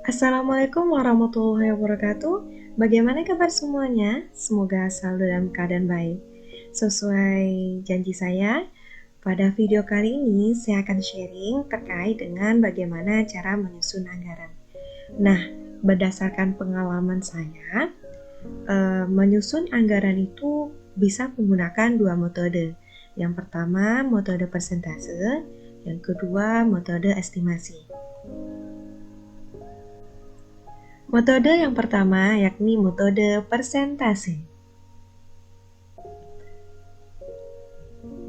Assalamualaikum warahmatullahi wabarakatuh. Bagaimana kabar semuanya? Semoga selalu dalam keadaan baik. Sesuai janji saya, pada video kali ini saya akan sharing terkait dengan bagaimana cara menyusun anggaran. Nah, berdasarkan pengalaman saya, menyusun anggaran itu bisa menggunakan dua metode. Yang pertama, metode persentase, yang kedua, metode estimasi. Metode yang pertama yakni metode persentase.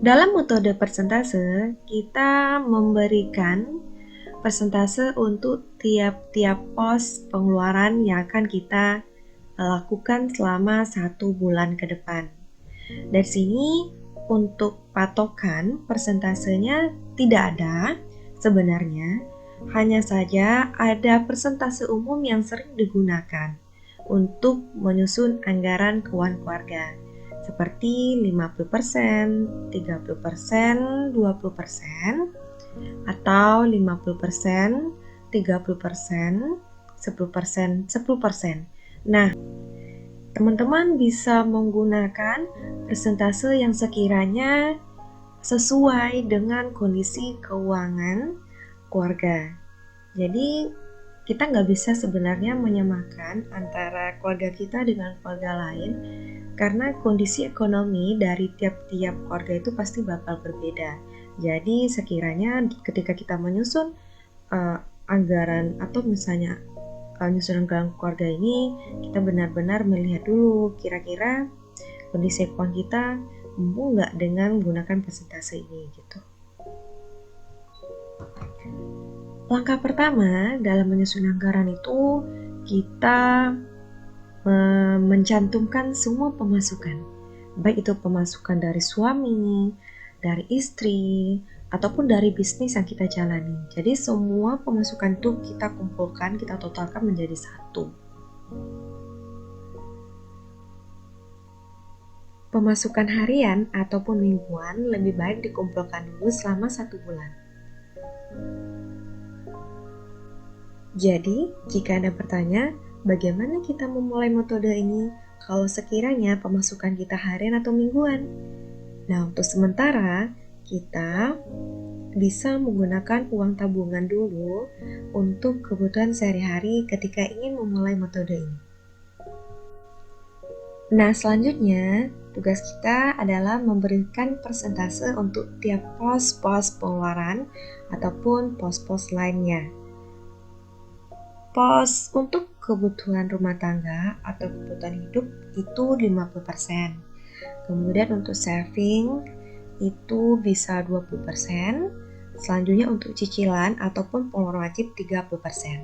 Dalam metode persentase, kita memberikan persentase untuk tiap-tiap pos pengeluaran yang akan kita lakukan selama 1 bulan ke depan. Dari sini, untuk patokan persentasenya tidak ada sebenarnya, hanya saja ada persentase umum yang sering digunakan untuk menyusun anggaran keuangan keluarga, seperti 50%, 30%, 20%, atau 50%, 30%, 10%, 10%. Nah, teman-teman bisa menggunakan persentase yang sekiranya sesuai dengan kondisi keuangan keluarga. Jadi kita nggak bisa sebenarnya menyamakan antara keluarga kita dengan keluarga lain karena kondisi ekonomi dari tiap-tiap keluarga itu pasti bakal berbeda. Jadi sekiranya ketika kita menyusun anggaran atau misalnya menyusun anggaran keluarga ini, kita benar-benar melihat dulu kira-kira kondisi keuangan kita mampu nggak dengan menggunakan persentase ini gitu. Langkah pertama dalam menyusun anggaran itu kita mencantumkan semua pemasukan, baik itu pemasukan dari suami, dari istri, ataupun dari bisnis yang kita jalani. Jadi semua pemasukan itu kita kumpulkan, kita totalkan menjadi satu. Pemasukan harian ataupun mingguan lebih baik dikumpulkan dulu selama 1 bulan. Jadi, jika Anda bertanya, bagaimana kita memulai metode ini kalau sekiranya pemasukan kita harian atau mingguan? Nah, untuk sementara, kita bisa menggunakan uang tabungan dulu untuk kebutuhan sehari-hari ketika ingin memulai metode ini. Nah, selanjutnya, tugas kita adalah memberikan persentase untuk tiap pos-pos pengeluaran ataupun pos-pos lainnya. Pos untuk kebutuhan rumah tangga atau kebutuhan hidup itu 50%. Kemudian untuk saving itu bisa 20%. Selanjutnya untuk cicilan ataupun pengeluaran wajib 30%.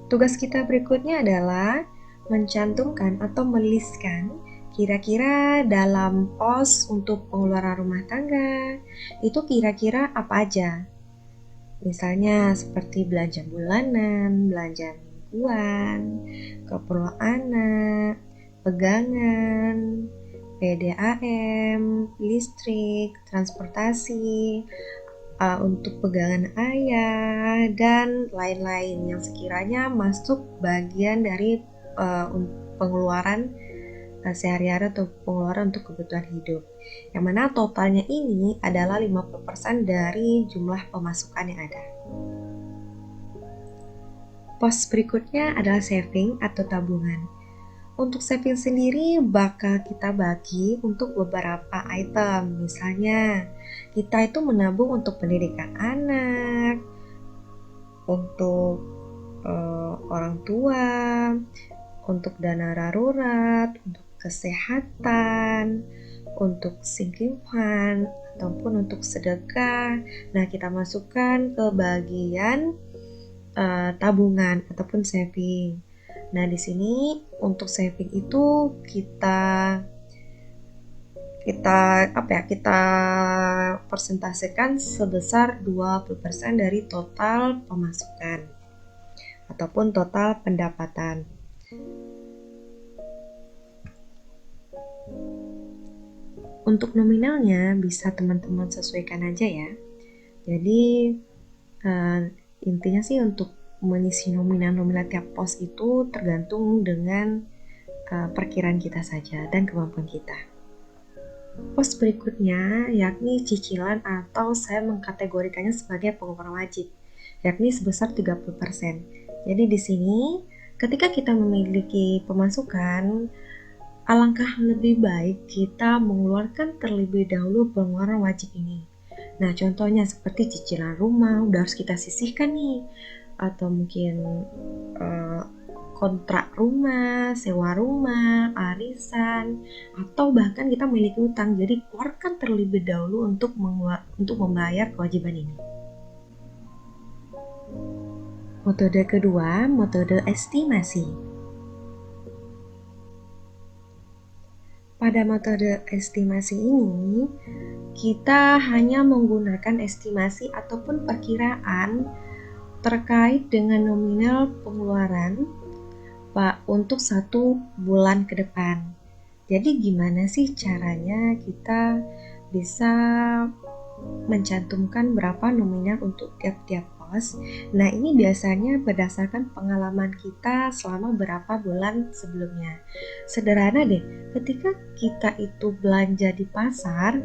Tugas kita berikutnya adalah mencantumkan atau meliskan kira-kira dalam pos untuk pengeluaran rumah tangga itu kira-kira apa aja. Misalnya seperti belanja bulanan, belanja mingguan, keperluan anak, pegangan, PDAM, listrik, transportasi, untuk pegangan ayah, dan lain-lain yang sekiranya masuk bagian dari pengeluaran sehari-hari atau pengeluaran untuk kebutuhan hidup, yang mana totalnya ini adalah 50% dari jumlah pemasukan yang ada. Pos berikutnya adalah saving atau tabungan. Untuk saving sendiri bakal kita bagi untuk beberapa item. Misalnya, kita itu menabung untuk pendidikan anak, untuk orang tua, untuk dana darurat, untuk kesehatan, untuk sinking fund, ataupun untuk sedekah. Nah, kita masukkan ke bagian tabungan ataupun saving. Nah, di sini untuk saving itu kita persentasekan sebesar 20% dari total pemasukan ataupun total pendapatan. Untuk nominalnya bisa teman-teman sesuaikan aja ya. Jadi Intinya sih untuk mengisi nominal-nominal tiap pos itu tergantung dengan perkiraan kita saja dan kemampuan kita. Pos berikutnya yakni cicilan atau saya mengkategorikannya sebagai pengeluaran wajib, yakni sebesar 30%. Jadi di sini ketika kita memiliki pemasukan, alangkah lebih baik kita mengeluarkan terlebih dahulu pengeluaran wajib ini. Nah, contohnya seperti cicilan rumah udah harus kita sisihkan nih, atau mungkin kontrak rumah, sewa rumah, arisan, atau bahkan kita memiliki utang. Jadi keluarkan terlebih dahulu untuk membayar kewajiban ini. Metode kedua, metode estimasi. Pada metode estimasi ini, kita hanya menggunakan estimasi ataupun perkiraan terkait dengan nominal pengeluaran untuk 1 bulan ke depan. Jadi gimana sih caranya kita bisa mencantumkan berapa nominal untuk tiap-tiap pos? Nah, ini biasanya berdasarkan pengalaman kita selama berapa bulan sebelumnya. Sederhana deh, ketika kita itu belanja di pasar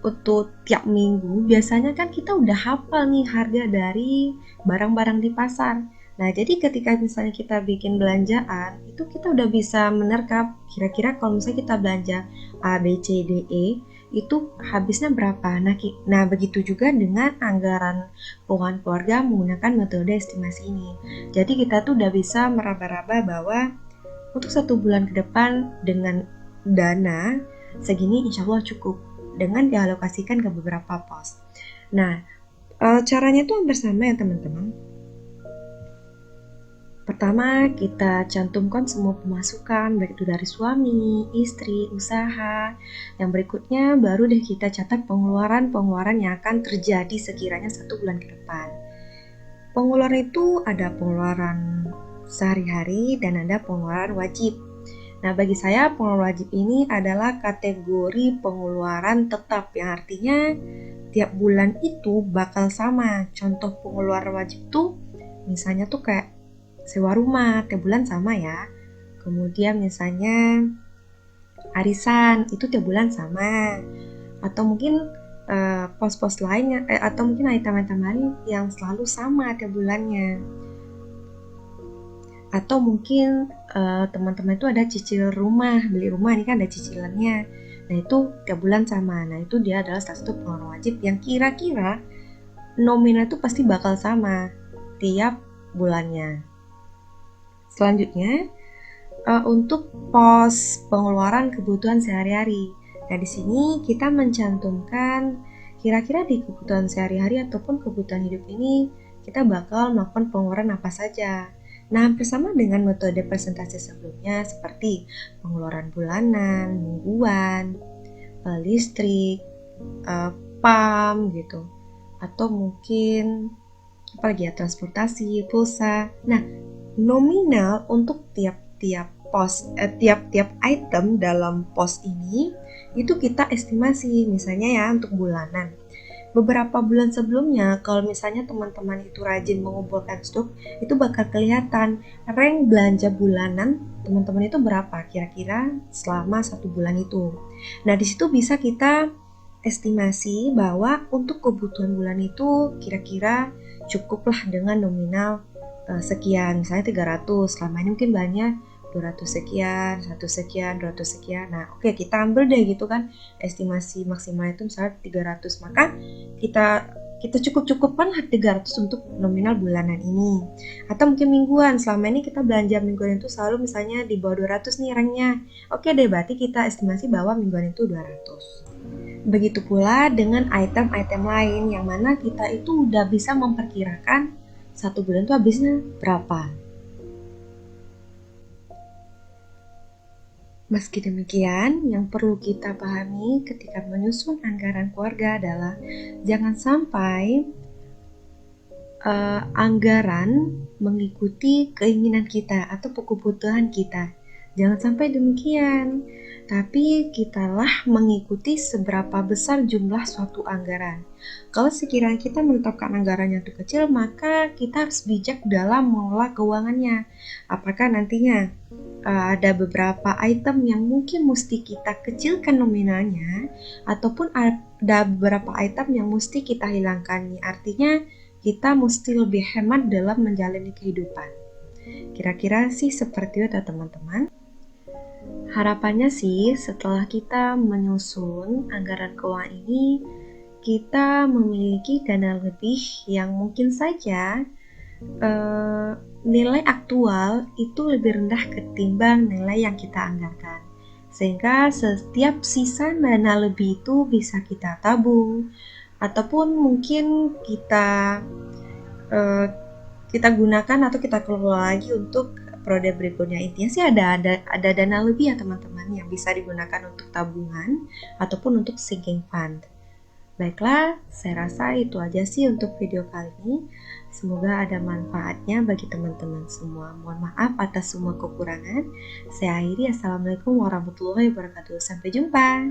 untuk tiap minggu, biasanya kan kita udah hafal nih harga dari barang-barang di pasar. Nah, jadi ketika misalnya kita bikin belanjaan, itu kita udah bisa menerkap kira-kira kalau misalnya kita belanja A, B, C, D, E, itu habisnya berapa. Nah, begitu juga dengan anggaran keuangan keluarga menggunakan metode estimasi ini. Jadi kita tuh udah bisa meraba-raba bahwa untuk 1 bulan ke depan dengan dana segini insya Allah cukup dengan dialokasikan ke beberapa pos. Nah, caranya itu hampir sama ya teman-teman. Pertama, kita cantumkan semua pemasukan, baik itu dari suami, istri, usaha. Yang berikutnya, baru deh kita catat pengeluaran-pengeluaran yang akan terjadi sekiranya 1 bulan ke depan. Pengeluaran itu ada pengeluaran sehari-hari dan ada pengeluaran wajib. Nah, bagi saya pengeluaran wajib ini adalah kategori pengeluaran tetap, yang artinya tiap bulan itu bakal sama. Contoh pengeluaran wajib tuh misalnya tuh kayak sewa rumah, tiap bulan sama ya. Kemudian misalnya arisan, itu tiap bulan sama. Atau mungkin pos-pos lain atau mungkin item-item lain yang selalu sama tiap bulannya. Atau mungkin teman-teman itu ada cicil rumah, beli rumah ini kan ada cicilannya. Nah, itu tiap bulan sama. Nah, itu dia adalah salah satu pengeluaran wajib yang kira-kira nominal itu pasti bakal sama tiap bulannya. Selanjutnya, untuk pos pengeluaran kebutuhan sehari-hari. Nah, di sini kita mencantumkan kira-kira di kebutuhan sehari-hari ataupun kebutuhan hidup ini kita bakal melakukan pengeluaran apa saja. Nah, hampir sama dengan metode presentasi sebelumnya seperti pengeluaran bulanan, mingguan, listrik, PAM gitu. Atau mungkin apalagi ya, transportasi, pulsa. Nah, nominal untuk tiap-tiap pos, tiap-tiap item dalam pos ini itu kita estimasi. Misalnya ya untuk bulanan. Beberapa bulan sebelumnya, kalau misalnya teman-teman itu rajin mengumpulkan stok, itu bakal kelihatan rank belanja bulanan teman-teman itu berapa kira-kira selama 1 bulan itu. Nah, di situ bisa kita estimasi bahwa untuk kebutuhan bulan itu kira-kira cukuplah dengan nominal sekian, misalnya 300, selama ini mungkin banyak 200 sekian, 100 sekian, 200 sekian. Nah, oke, kita ambil deh gitu kan. Estimasi maksimal itu misalnya 300. Maka kita cukup-cukupkan 300 untuk nominal bulanan ini. Atau mungkin mingguan. Selama ini kita belanja mingguan itu selalu misalnya di bawah 200 nih ranknya. Oke deh, berarti kita estimasi bahwa mingguan itu 200. Begitu pula dengan item-item lain yang mana kita itu udah bisa memperkirakan 1 bulan itu habisnya berapa. Meski demikian, yang perlu kita pahami ketika menyusun anggaran keluarga adalah jangan sampai anggaran mengikuti keinginan kita atau kebutuhan kita. Jangan sampai demikian, tapi kitalah mengikuti seberapa besar jumlah suatu anggaran. Kalau sekiranya kita menetapkan anggaran yang terkecil, maka kita harus bijak dalam mengelola keuangannya. Apakah nantinya ada beberapa item yang mungkin mesti kita kecilkan nominalnya, ataupun ada beberapa item yang mesti kita hilangkan nih. Artinya kita mesti lebih hemat dalam menjalani kehidupan. Kira-kira sih seperti itu teman-teman. Harapannya sih setelah kita menyusun anggaran keuangan ini, kita memiliki dana lebih yang mungkin saja nilai aktual itu lebih rendah ketimbang nilai yang kita anggarkan. Sehingga setiap sisa dana lebih itu bisa kita tabung, ataupun mungkin eh, kita gunakan atau kita kelola lagi untuk periode berikutnya. Intinya sih ada dana lebih ya teman-teman yang bisa digunakan untuk tabungan ataupun untuk sinking fund. Baiklah, saya rasa itu aja sih untuk video kali ini. Semoga ada manfaatnya bagi teman-teman semua. Mohon maaf atas semua kekurangan. Saya akhiri. Assalamualaikum warahmatullahi wabarakatuh. Sampai jumpa.